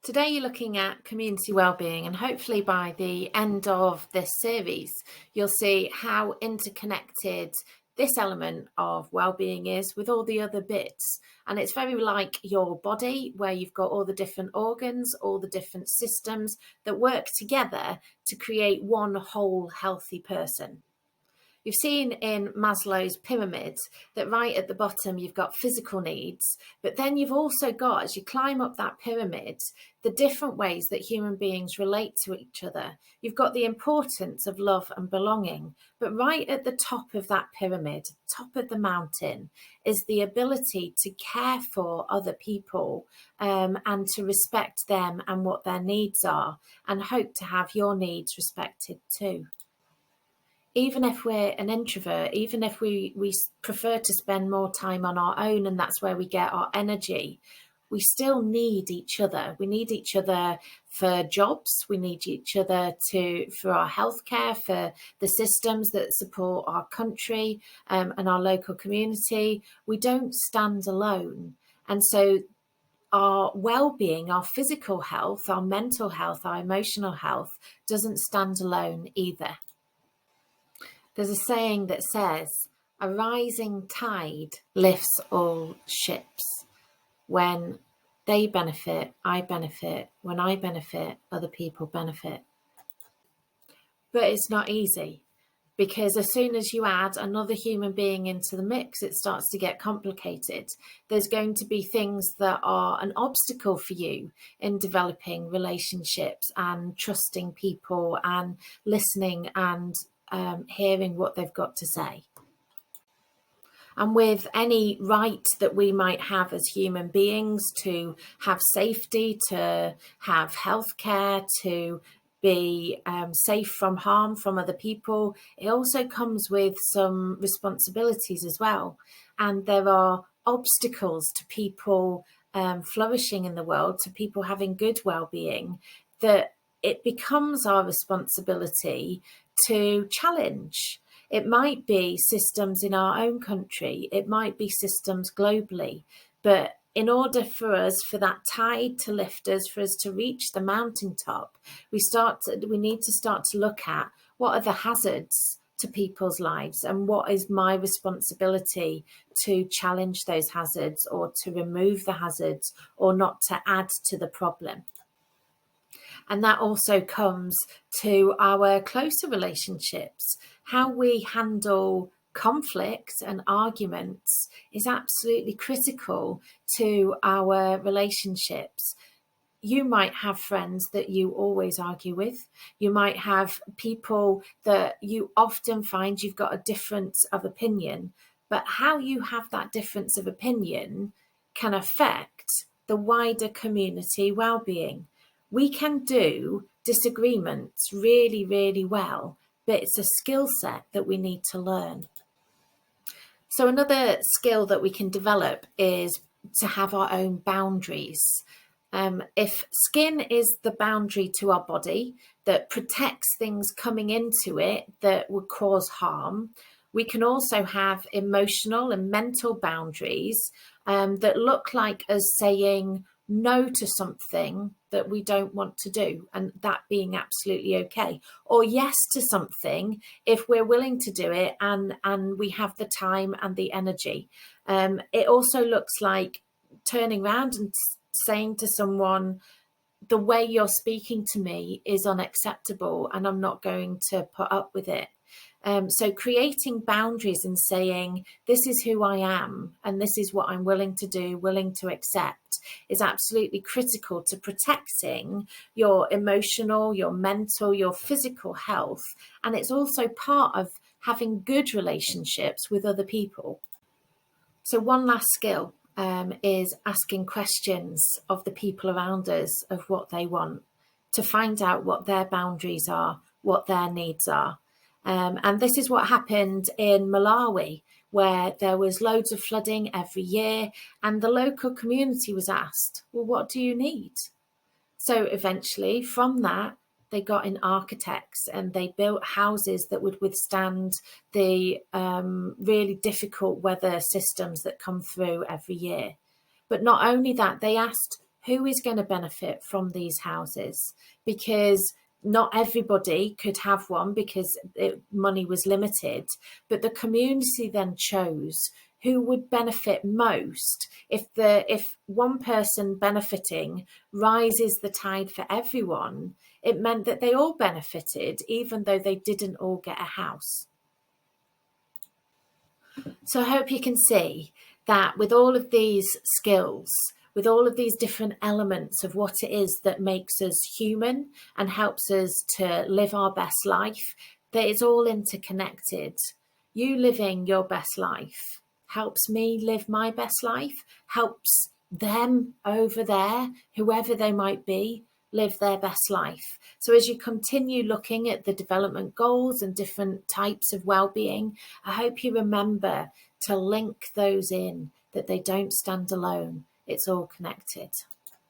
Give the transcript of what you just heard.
Today you're looking at community wellbeing, and hopefully by the end of this series you'll see how interconnected this element of wellbeing is with all the other bits. And it's very like your body, where you've got all the different organs, all the different systems that work together to create one whole healthy person. You've seen in Maslow's pyramid that right at the bottom, you've got physical needs, but then you've also got, as you climb up that pyramid, the different ways that human beings relate to each other. You've got the importance of love and belonging, but right at the top of that pyramid, top of the mountain, is the ability to care for other people and to respect them and what their needs are, and hope to have your needs respected too. Even if we're an introvert, even if we prefer to spend more time on our own and that's where we get our energy, we still need each other. We need each other for jobs. We need each other for our healthcare, for the systems that support our country and our local community. We don't stand alone. And so our well-being, our physical health, our mental health, our emotional health doesn't stand alone either. There's a saying that says, a rising tide lifts all ships. When they benefit, I benefit. When I benefit, other people benefit. But it's not easy, because as soon as you add another human being into the mix, it starts to get complicated. There's going to be things that are an obstacle for you in developing relationships and trusting people and listening and hearing what they've got to say. And with any right that we might have as human beings to have safety, to have healthcare, to be safe from harm from other people, it also comes with some responsibilities as well. And there are obstacles to people flourishing in the world, to people having good well-being, that it becomes our responsibility to challenge. It might be systems in our own country, it might be systems globally, but in order for us, for that tide to lift us, for us to reach the mountaintop, we need to start to look at what are the hazards to people's lives and what is my responsibility to challenge those hazards or to remove the hazards or not to add to the problem. And that also comes to our closer relationships. How we handle conflict and arguments is absolutely critical to our relationships. You might have friends that you always argue with. You might have people that you often find you've got a difference of opinion, but how you have that difference of opinion can affect the wider community well-being. We can do disagreements really, really well, but it's a skill set that we need to learn. So another skill that we can develop is to have our own boundaries. If skin is the boundary to our body that protects things coming into it that would cause harm, we can also have emotional and mental boundaries that look like us saying no to something that we don't want to do, and that being absolutely okay, or yes to something if we're willing to do it and we have the time and the energy. It also looks like turning around and saying to someone, the way you're speaking to me is unacceptable and I'm not going to put up with it. So creating boundaries and saying, this is who I am and this is what I'm willing to do, willing to accept, is absolutely critical to protecting your emotional, your mental, your physical health. And it's also part of having good relationships with other people. So one last skill is asking questions of the people around us of what they want, to find out what their boundaries are, what their needs are. And this is what happened in Malawi, where there was loads of flooding every year, and the local community was asked, well, what do you need? So eventually from that, they got in architects and they built houses that would withstand the really difficult weather systems that come through every year. But not only that, they asked, who is going to benefit from these houses, because not everybody could have one because money was limited, but the community then chose who would benefit most. If one person benefiting rises the tide for everyone, it meant that they all benefited, even though they didn't all get a house. So I hope you can see that with all of these skills, with all of these different elements of what it is that makes us human and helps us to live our best life, that it's all interconnected. You living your best life helps me live my best life, helps them over there, whoever they might be, live their best life. So as you continue looking at the development goals and different types of well-being, I hope you remember to link those in, that they don't stand alone. It's all connected.